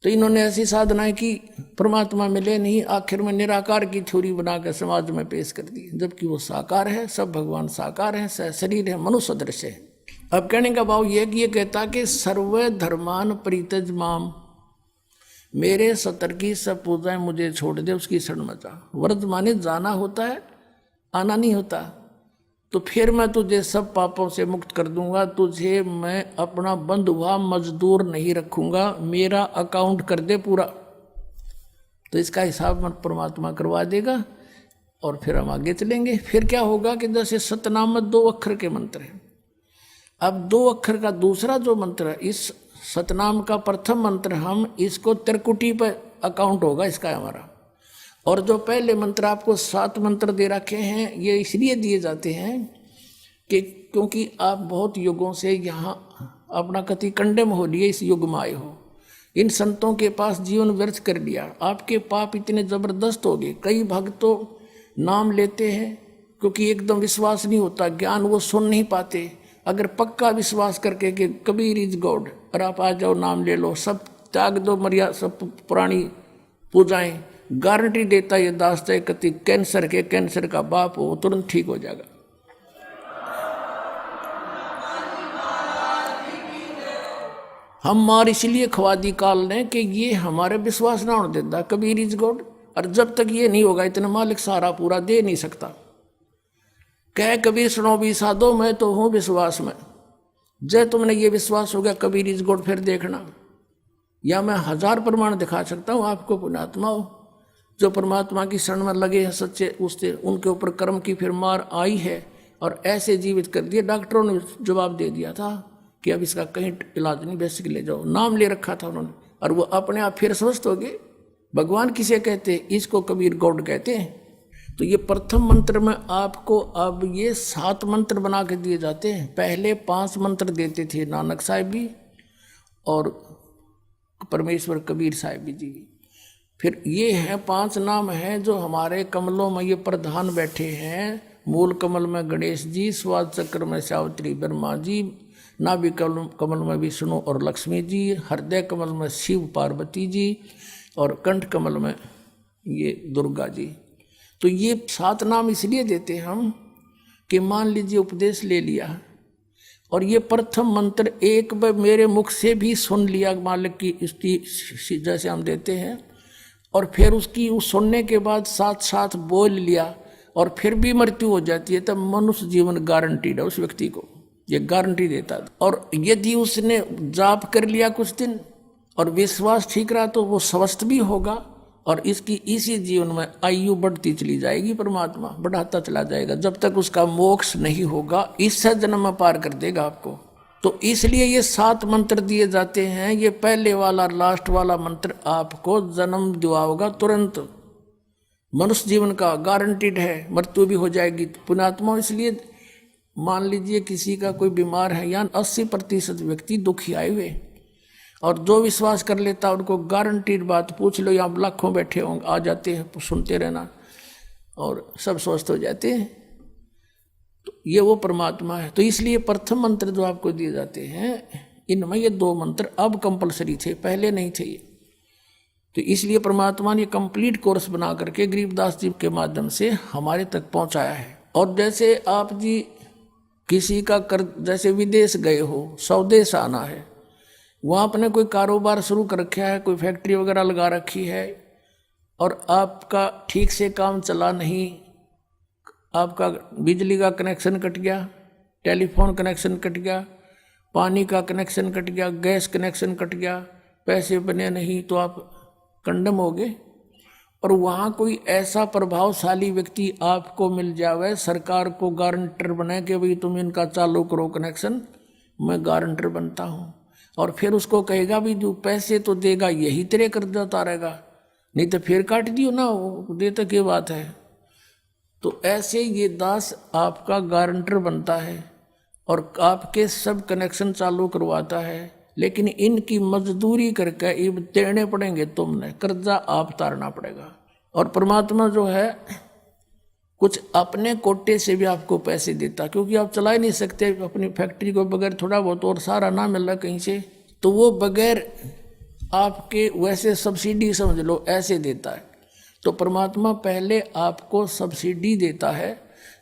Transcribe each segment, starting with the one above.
तो इन्होंने ऐसी साधनाएं की, परमात्मा मिले नहीं, आखिर में निराकार की थ्योरी बनाकर समाज में पेश कर दी, जबकि वो साकार है, सब भगवान साकार है, शरीर है, मनुष्य सदृश है। अब कहने का भाव यह कि ये कहता कि सर्व धर्मान परित्यज माम, मेरे सतर की सब पूजाएं मुझे छोड़ दे, उसकी शरण में जा। व्रत माने जाना होता है, आना नहीं होता। तो फिर मैं तुझे सब पापों से मुक्त कर दूंगा, तुझे मैं अपना बंधुआ मजदूर नहीं रखूंगा, मेरा अकाउंट कर दे पूरा। तो इसका हिसाब मन परमात्मा करवा देगा और फिर हम आगे चलेंगे। फिर क्या होगा कि जैसे सतनाम 2 अक्षर के मंत्र हैं, अब 2 अक्षर का दूसरा जो मंत्र है, इस सतनाम का प्रथम मंत्र, हम इसको त्रिकुटी पर अकाउंट होगा इसका हमारा। और जो पहले मंत्र आपको 7 मंत्र दे रखे हैं, ये इसलिए दिए जाते हैं कि क्योंकि आप बहुत युगों से यहाँ अपना कति कंडम हो लिए, इस युग में आए हो, इन संतों के पास जीवन व्यर्थ कर लिया, आपके पाप इतने जबरदस्त हो गए। कई भक्त तो नाम लेते हैं क्योंकि एकदम विश्वास नहीं होता, ज्ञान वो सुन नहीं पाते। अगर पक्का विश्वास करके कि कबीर इज गॉड और आप आ जाओ, नाम ले लो, सब त्याग दो, मर्यादा सब पुरानी पूजाएं, गारंटी देता ये दास्ता है कति कैंसर का बाप हो तुरंत ठीक हो जाएगा। हम मार इसलिए खवा दी काल ने कि ये हमारे विश्वास ना होने देता कबीर इज गॉड, और जब तक ये नहीं होगा इतना मालिक सारा पूरा दे नहीं सकता। कह कबीर सुनो भी साधो, मैं तो हूं विश्वास में। जब तुमने ये विश्वास हो गया कबीर इज गॉड, फिर देखना, या मैं 1000 प्रमाण दिखा सकता हूं आपको, पुण्यात्मा हो जो परमात्मा की शरण में लगे हैं सच्चे, उससे उनके ऊपर कर्म की फिर मार आई है और ऐसे जीवित कर दिए। डॉक्टरों ने जवाब दे दिया था कि अब इसका कहीं इलाज नहीं, बेसिक ले जाओ, नाम ले रखा था उन्होंने, और वो अपने आप फिर स्वस्थ हो गए। भगवान किसे कहते हैं? इसको कबीर गॉड कहते हैं। तो ये प्रथम मंत्र में आपको अब ये 7 मंत्र बना के दिए जाते हैं। पहले 5 मंत्र देते थे नानक साहिब भी और परमेश्वर कबीर साहिब जी। फिर ये है 5 नाम हैं जो हमारे कमलों में ये प्रधान बैठे हैं। मूल कमल में गणेश जी, स्वाद चक्र में सावित्री ब्रह्मा जी, नाभि कमल में विष्णु और लक्ष्मी जी, हृदय कमल में शिव पार्वती जी और कंठ कमल में ये दुर्गा जी। तो ये 7 नाम इसलिए देते हम कि मान लीजिए उपदेश ले लिया और ये प्रथम मंत्र एक बार मेरे मुख से भी सुन लिया मालिक की इसकी जैसे हम देते हैं, और फिर उसकी उस सुनने के बाद साथ साथ बोल लिया और फिर भी मृत्यु हो जाती है, तब मनुष्य जीवन गारंटीड है उस व्यक्ति को, ये गारंटी देता है। और यदि उसने जाप कर लिया कुछ दिन और विश्वास ठीक रहा तो वो स्वस्थ भी होगा और इसकी इसी जीवन में आयु बढ़ती चली जाएगी, परमात्मा बढ़ाता चला जाएगा जब तक उसका मोक्ष नहीं होगा, इस जन्म में पार कर देगा आपको। तो इसलिए ये 7 मंत्र दिए जाते हैं। ये पहले वाला लास्ट वाला मंत्र आपको जन्म दिलाएगा तुरंत, मनुष्य जीवन का गारंटीड है, मृत्यु भी हो जाएगी पुण्यात्मा। इसलिए मान लीजिए किसी का कोई बीमार है, या 80% व्यक्ति दुखी आए हुए, और जो विश्वास कर लेता उनको गारंटीड बात पूछ लो, यहाँ लाखों बैठे होंगे, आ जाते हैं, सुनते रहना और सब स्वस्थ हो जाते हैं। तो ये वो परमात्मा है। तो इसलिए प्रथम मंत्र जो आपको दिए जाते हैं, इनमें ये 2 मंत्र अब कंपलसरी थे, पहले नहीं थे ये। तो इसलिए परमात्मा ने कंप्लीट कोर्स बना करके गरीबदास जी के माध्यम से हमारे तक पहुंचाया है। और जैसे आप जी किसी का कर, जैसे विदेश गए हो, स्वदेश आना है, वहाँ आपने कोई कारोबार शुरू कर रखा है, कोई फैक्ट्री वगैरह लगा रखी है और आपका ठीक से काम चला नहीं, आपका बिजली का कनेक्शन कट गया, टेलीफोन कनेक्शन कट गया, पानी का कनेक्शन कट गया, गैस कनेक्शन कट गया, पैसे बने नहीं, तो आप कंडम हो गए। और वहाँ कोई ऐसा प्रभावशाली व्यक्ति आपको मिल जावे, सरकार को गारंटर बने कि भाई तुम इनका चालू करो कनेक्शन, मैं गारंटर बनता हूँ, और फिर उसको कहेगा भी जो पैसे तो देगा यही तेरे कर्जा उतारेगा, नहीं तो फिर काट दियो ना, वो देता क्या बात है। तो ऐसे ये दास आपका गारंटर बनता है और आपके सब कनेक्शन चालू करवाता है, लेकिन इनकी मजदूरी करके ये देने पड़ेंगे, तुमने कर्जा आप तारना पड़ेगा। और परमात्मा जो है कुछ अपने कोटे से भी आपको पैसे देता, क्योंकि आप चला ही नहीं सकते अपनी फैक्ट्री को बगैर थोड़ा बहुत और सारा ना मिल रहा कहीं से, तो वो बगैर आपके वैसे सब्सिडी समझ लो ऐसे देता है। तो परमात्मा पहले आपको सब्सिडी देता है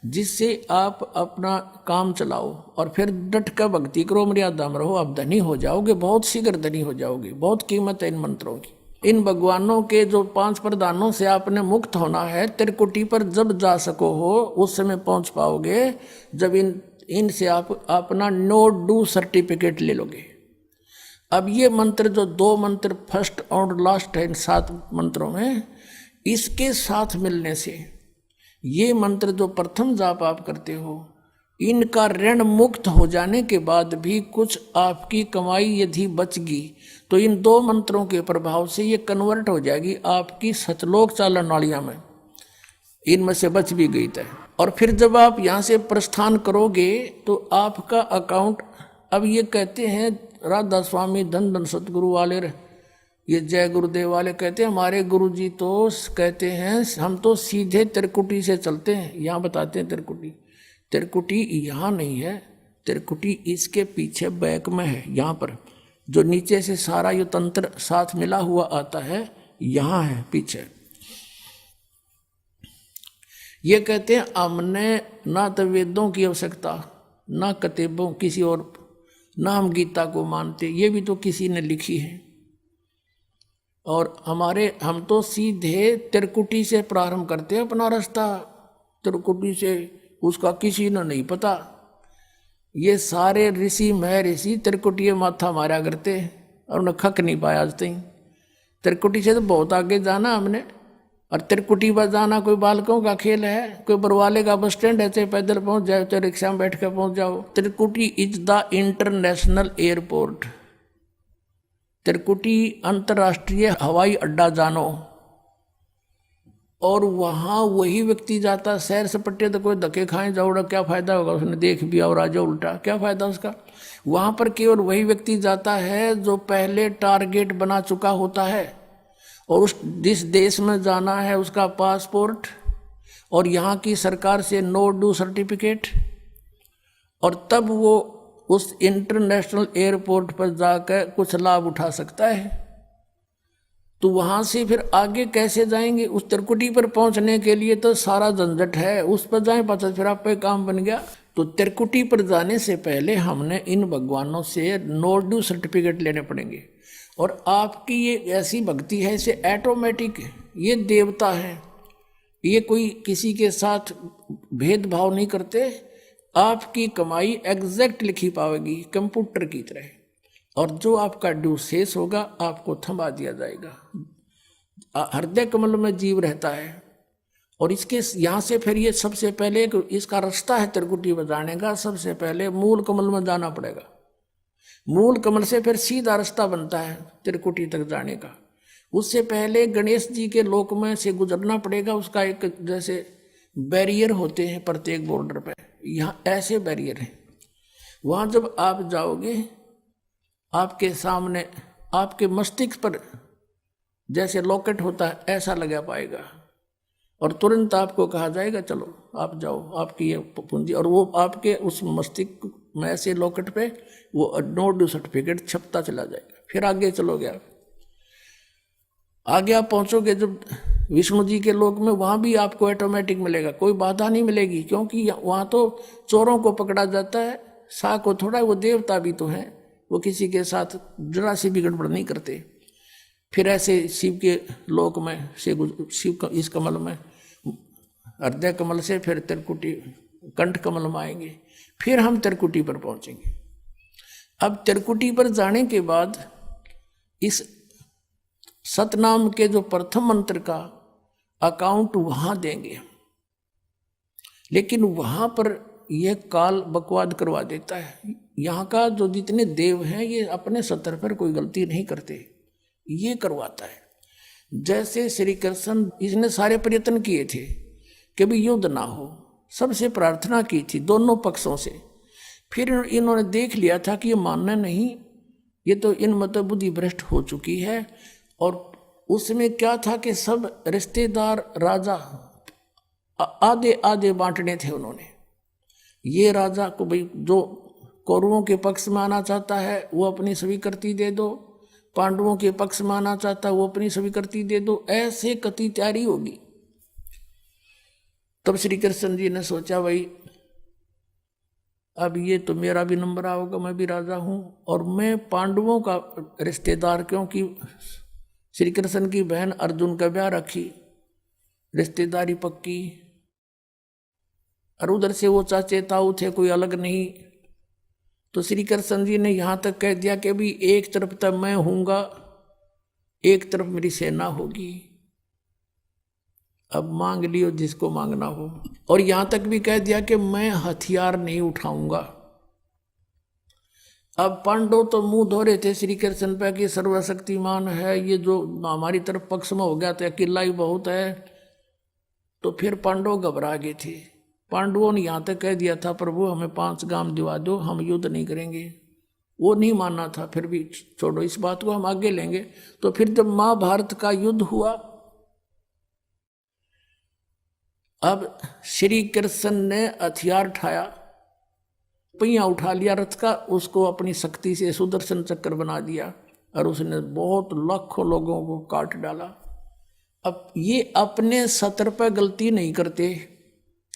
जिससे आप अपना काम चलाओ और फिर डट कर भक्ति करो, मर्यादा में रहो, आप धनी हो जाओगे, बहुत शीघ्र धनी हो जाओगे। बहुत कीमत है इन मंत्रों की। इन भगवानों के जो 5 प्रधानों से आपने मुक्त होना है, त्रिकुटी पर जब जा सको हो उस समय पहुंच पाओगे जब इनसे आप अपना नो डू सर्टिफिकेट ले लोगे। अब ये मंत्र जो 2 मंत्र फर्स्ट और लास्ट है इन 7 मंत्रों में, इसके साथ मिलने से ये मंत्र जो प्रथम जाप आप करते हो, इनका ऋण मुक्त हो जाने के बाद भी कुछ आपकी कमाई यदि बचगी तो इन 2 मंत्रों के प्रभाव से ये कन्वर्ट हो जाएगी आपकी सतलोक चालन वालिया में, इनमें से बच भी गई तय। और फिर जब आप यहाँ से प्रस्थान करोगे तो आपका अकाउंट, अब ये कहते हैं राधा स्वामी धन धन सतगुरु वाले, ये जय गुरुदेव वाले कहते हैं हमारे गुरुजी तो कहते हैं हम तो सीधे त्रिकुटी से चलते हैं। यहाँ बताते हैं त्रिकुटी यहाँ नहीं है, त्रिकुटी इसके पीछे बैक में है, यहाँ पर जो नीचे से सारा ये तंत्र साथ मिला हुआ आता है, यहाँ है पीछे। ये कहते हैं हमने ना तो वेदों की आवश्यकता, ना किताबों किसी और, ना हम गीता को मानते, ये भी तो किसी ने लिखी है। और हम तो सीधे त्रिकुटी से प्रारंभ करते हैं अपना रास्ता, त्रिकुटी से, उसका किसी ने नहीं पता। ये सारे ऋषि महर्षि त्रिकुटी माथा मारा करते और उन्हें खक नहीं पाया आज तक। त्रिकुटी से तो बहुत आगे जाना हमने, और त्रिकुटी पर जाना कोई बालकों का खेल है, कोई बरवाले का बस स्टैंड है, चाहे पैदल पहुंच जाओ चाहे रिक्शा में बैठ कर पहुंच जाओ। त्रिकुटी इज द इंटरनेशनल एयरपोर्ट, त्रिकुटी अंतर्राष्ट्रीय हवाई अड्डा जानो। और वहाँ वही व्यक्ति जाता, सैर सपट्टे तो कोई धक्के खाए जाओड़ा, क्या फायदा होगा, उसने देख भी और आ जाओ उल्टा, क्या फायदा उसका। वहाँ पर केवल वही व्यक्ति जाता है जो पहले टारगेट बना चुका होता है, और उस जिस देश में जाना है उसका पासपोर्ट और यहाँ की सरकार से नो डू सर्टिफिकेट, और तब वो उस इंटरनेशनल एयरपोर्ट पर जाकर कुछ लाभ उठा सकता है। तो वहाँ से फिर आगे कैसे जाएंगे, उस त्रिकुटी पर पहुँचने के लिए तो सारा झंझट है, उस पर जाए पता फिर आप पे काम बन गया। तो त्रिकुटी पर जाने से पहले हमने इन भगवानों से नो डू सर्टिफिकेट लेने पड़ेंगे। और आपकी ये ऐसी भक्ति है, इसे ऑटोमेटिक, ये देवता है, ये कोई किसी के साथ भेदभाव नहीं करते, आपकी कमाई एग्जैक्ट लिखी पाएगी कंप्यूटर की तरह, और जो आपका ड्यू शेष होगा आपको थमा दिया जाएगा। हृदय कमल में जीव रहता है, और इसके यहाँ से फिर ये सबसे पहले इसका रास्ता है त्रिकुटी में जाने का, सबसे पहले मूल कमल में जाना पड़ेगा। मूल कमल से फिर सीधा रास्ता बनता है त्रिकुटी तक जाने का। उससे पहले गणेश जी के लोक में से गुजरना पड़ेगा, उसका एक जैसे बैरियर होते हैं प्रत्येक बॉर्डर पे, यहाँ ऐसे बैरियर हैं। वहाँ जब आप जाओगे आपके सामने आपके मस्तिष्क पर जैसे लॉकेट होता है ऐसा लगा पाएगा, और तुरंत आपको कहा जाएगा चलो आप जाओ, आपकी ये पूंजी, और वो आपके उस मस्तिष्क में ऐसे लॉकेट पे वो नो डू सर्टिफिकेट छपता चला जाएगा। फिर आगे चलोगे आप, आगे आप पहुँचोगे जब विष्णु जी के लोक में, वहाँ भी आपको ऑटोमेटिक मिलेगा, कोई बाधा नहीं मिलेगी, क्योंकि वहाँ तो चोरों को पकड़ा जाता है, सा को थोड़ा, वो देवता भी तो हैं, वो किसी के साथ जरा सी भी गड़बड़ नहीं करते। फिर ऐसे शिव के लोक में से शिव इस कमल में, हृदय कमल से फिर त्रिकुटी कंठ कमल में आएंगे, फिर हम त्रिकुटी पर पहुँचेंगे। अब त्रिकुटी पर जाने के बाद इस सतनाम के जो प्रथम मंत्र का अकाउंट वहाँ देंगे, लेकिन वहाँ पर यह काल बकवाद करवा देता है। यहाँ का जो जितने देव हैं ये अपने सतर पर कोई गलती नहीं करते, ये करवाता है। जैसे श्री कृष्ण, इसने सारे प्रयत्न किए थे कि भी युद्ध ना हो, सबसे प्रार्थना की थी दोनों पक्षों से, फिर इन्होंने देख लिया था कि ये मानना नहीं, ये तो इन मत बुद्धि भ्रष्ट हो चुकी है। और उसमें क्या था कि सब रिश्तेदार राजा आधे आधे बांटने थे उन्होंने। ये राजा को भाई जो कौरवों के पक्ष में आना चाहता है वो अपनी स्वीकृति दे दो, पांडवों के पक्ष में आना चाहता वो अपनी स्वीकृति दे दो, ऐसे कति तैयारी होगी। तब श्री कृष्ण जी ने सोचा भाई अब ये तो मेरा भी नंबर आओगा, मैं भी राजा हूं और मैं पांडवों का रिश्तेदार, क्योंकि श्री कृष्ण की बहन अर्जुन का ब्याह रखी, रिश्तेदारी पक्की, और उधर से वो चाचे ताऊ थे, कोई अलग नहीं। तो श्री कृष्ण जी ने यहां तक कह दिया कि भी एक तरफ तक मैं हूंगा, एक तरफ मेरी सेना होगी, अब मांग लियो जिसको मांगना हो। और यहां तक भी कह दिया कि मैं हथियार नहीं उठाऊंगा। अब पांडव तो मुंह धो रहे थे श्री कृष्ण पे कि सर्वशक्तिमान है, ये जो हमारी तरफ पक्ष में हो गया तो अकेला ही बहुत है। तो फिर पांडव घबरा गए थे। पांडवों ने यहां तक कह दिया था प्रभु हमें 5 गांव दिवा दो, हम युद्ध नहीं करेंगे। वो नहीं मानना था, फिर भी छोड़ो इस बात को, हम आगे लेंगे। तो फिर जब महाभारत का युद्ध हुआ, अब श्री कृष्ण ने हथियार उठाया, पहिया उठा लिया रथ का, उसको अपनी शक्ति से सुदर्शन चक्र बना दिया और उसने बहुत लाखों लोगों को काट डाला। अब ये अपने सत्र पर गलती नहीं करते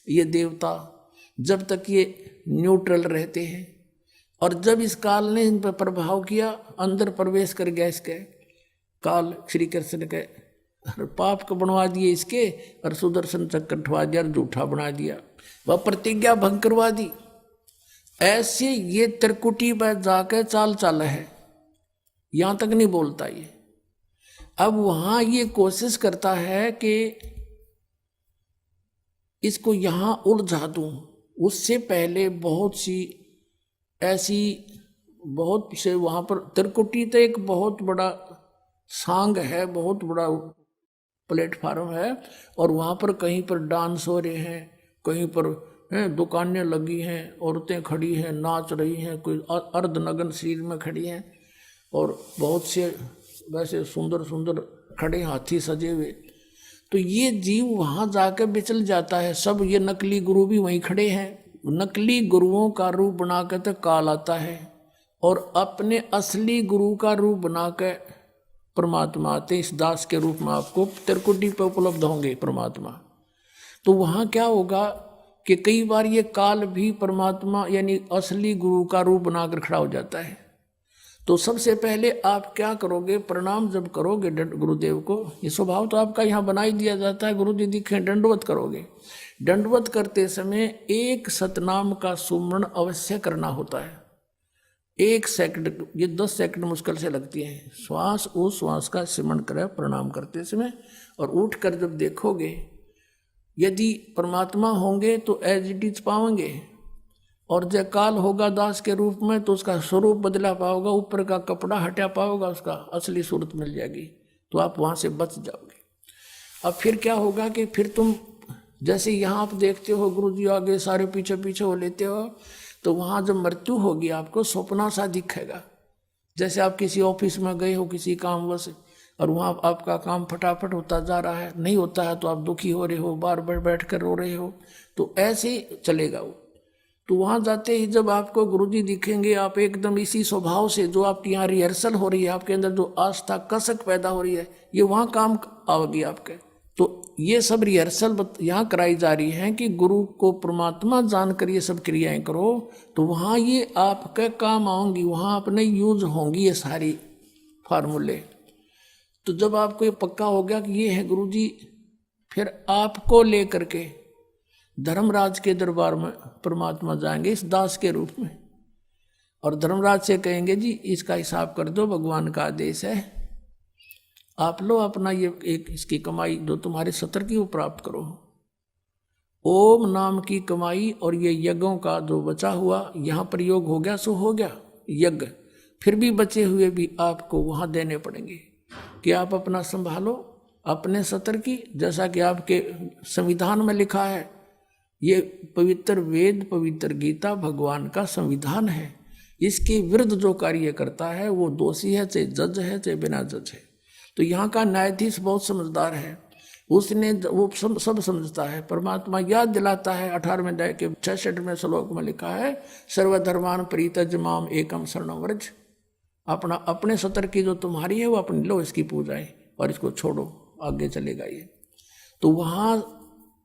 ये देवता, जब तक ये न्यूट्रल रहते हैं। और जब इस काल ने इन पर प्रभाव किया, अंदर प्रवेश कर गया इसके काल, श्री कृष्ण के पाप को बनवा दिए इसके, और सुदर्शन चक्र उठवा दिया और झूठा बना दिया, वह प्रतिज्ञा भंग करवा दी। ऐसे ये त्रिकुटी पर जाकर चाल चाल है, यहां तक नहीं बोलता ये। अब वहां ये कोशिश करता है कि इसको यहां उलझा दूं। उससे पहले बहुत सी ऐसी बहुत से वहां पर त्रिकुटी तो एक बहुत बड़ा सांग है, बहुत बड़ा प्लेटफार्म है, और वहां पर कहीं पर डांस हो रहे हैं, कहीं पर दुकानें लगी हैं, औरतें खड़ी हैं, नाच रही हैं, कोई अर्धनग्न शरीर में खड़ी हैं, और बहुत से वैसे सुंदर सुंदर खड़े हाथी सजे हुए। तो ये जीव वहां जाकर बिचल जाता है। सब ये नकली गुरु भी वहीं खड़े हैं, नकली गुरुओं का रूप बनाकर तो काल आता है, और अपने असली गुरु का रूप बनाकर परमात्मा आते। इस दास के रूप में आपको त्रिकुटी पर उपलब्ध होंगे परमात्मा। तो वहां क्या होगा कि कई बार ये काल भी परमात्मा यानी असली गुरु का रूप बनाकर खड़ा हो जाता है। तो सबसे पहले आप क्या करोगे, प्रणाम जब करोगे गुरुदेव को, ये स्वभाव तो आपका यहाँ बना ही दिया जाता है, गुरु जी दिखे दंडवत करोगे। दंडवत करते समय एक सतनाम का सुमरण अवश्य करना होता है। 1 सेकंड, ये 10 सेकंड मुश्किल से लगती हैं। श्वास उस श्वास का सिमरण करें प्रणाम करते समय, और उठकर जब देखोगे यदि परमात्मा होंगे तो एज इट इज पाओगे, और जय काल होगा दास के रूप में तो उसका स्वरूप बदला पाओगा, ऊपर का कपड़ा हटा पाओगा, उसका असली सूरत मिल जाएगी, तो आप वहां से बच जाओगे। अब फिर क्या होगा कि फिर तुम जैसे यहाँ आप देखते हो गुरु जी आगे सारे पीछे पीछे हो लेते हो, तो वहाँ जब मृत्यु होगी आपको स्वप्ना सा दिखेगा। जैसे आप किसी ऑफिस में गए हो किसी कामवश, और वहाँ आपका काम फटाफट होता जा रहा है, नहीं होता है तो आप दुखी हो रहे हो, बार बार बैठ कर रो रहे हो, तो ऐसे ही चलेगा वो। तो वहाँ जाते ही जब आपको गुरुजी दिखेंगे, आप एकदम इसी स्वभाव से जो आपकी यहाँ रिहर्सल हो रही है, आपके अंदर जो आस्था कसक पैदा हो रही है, ये वहाँ काम आओगी आपके। तो ये सब रिहर्सल यहाँ कराई जा रही है कि गुरु को परमात्मा जानकर ये सब क्रियाएं करो, तो वहाँ ये आपके काम आऊँगी, वहाँ अपने यूज होंगी ये सारी फार्मूले। तो जब आपको ये पक्का हो गया कि ये है गुरुजी, फिर आपको लेकर के धर्मराज के दरबार में परमात्मा जाएंगे इस दास के रूप में, और धर्मराज से कहेंगे जी इसका हिसाब कर दो, भगवान का आदेश है, आप लो अपना ये एक इसकी कमाई जो तुम्हारे सत्र की वो प्राप्त करो। ओम नाम की कमाई और ये यज्ञों का जो बचा हुआ यहाँ प्रयोग हो गया सो हो गया यज्ञ, फिर भी बचे हुए भी आपको वहाँ देने पड़ेंगे कि आप अपना संभालो अपने सत्र की। जैसा कि आपके संविधान में लिखा है, ये पवित्र वेद पवित्र गीता भगवान का संविधान है, इसके विरुद्ध जो कार्य करता है वो दोषी है, चाहे जज है चाहे बिना जज है। तो यहाँ का न्यायाधीश बहुत समझदार है, उसने वो सब समझता है। परमात्मा याद दिलाता है 18वें अध्याय के 66वें श्लोक में लिखा है, सर्वधर्मान परित्यज्य माम एकम शरणं व्रज। अपना अपने सतर की जो तुम्हारी है वो अपनी लो, इसकी पूजा है और इसको छोड़ो, आगे चलेगा ये। तो वहाँ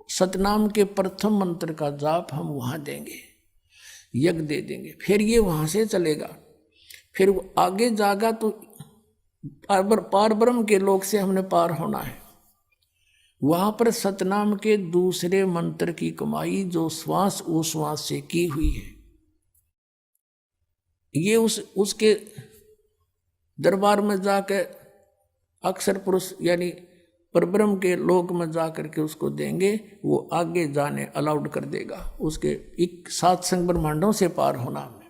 सतनाम के प्रथम मंत्र का जाप हम वहाँ देंगे, यज्ञ दे देंगे, फिर ये वहाँ से चलेगा। फिर वो आगे जागा तो पार ब्रह्म के लोक से हमने पार होना है। वहाँ पर सतनाम के दूसरे मंत्र की कमाई जो श्वास उश्वास से की हुई है, ये उसके दरबार में जाकर अक्षर पुरुष यानी परब्रह्म के लोक में जाकर के उसको देंगे, वो आगे जाने अलाउड कर देगा। उसके 7 ब्रह्मांडों से पार होना हमें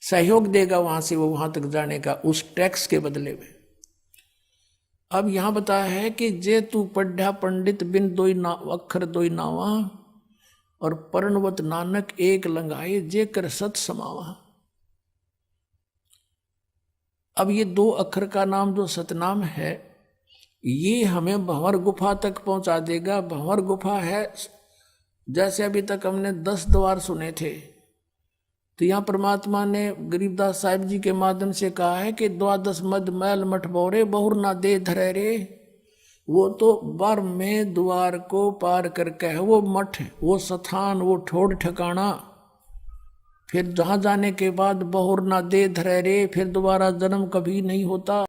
सहयोग देगा, वहां से वो वहां तक जाने का उस टैक्स के बदले में। अब यहां बताया है कि जे तू पढ़ा पंडित बिन दोई ना अक्षर दोई नावा और पर्णवत नानक एक लंगाए जे कर सत समावा। अब ये 2 अक्षर का नाम जो सतनाम है, ये हमें भंवर गुफा तक पहुंचा देगा। भंवर गुफा है, जैसे अभी तक हमने 10 द्वार सुने थे, तो यहाँ परमात्मा ने गरीबदास साहिब जी के माध्यम से कहा है कि 12 मद मैल मठ बोरे बहुर ना दे धरे रे। वो तो 12वें द्वार को पार करके है वो मठ, वो स्थान, वो ठोड़ ठिकाना। फिर जहाँ जाने के बाद बहुर ना दे धरे रे, फिर दोबारा जन्म कभी नहीं होता।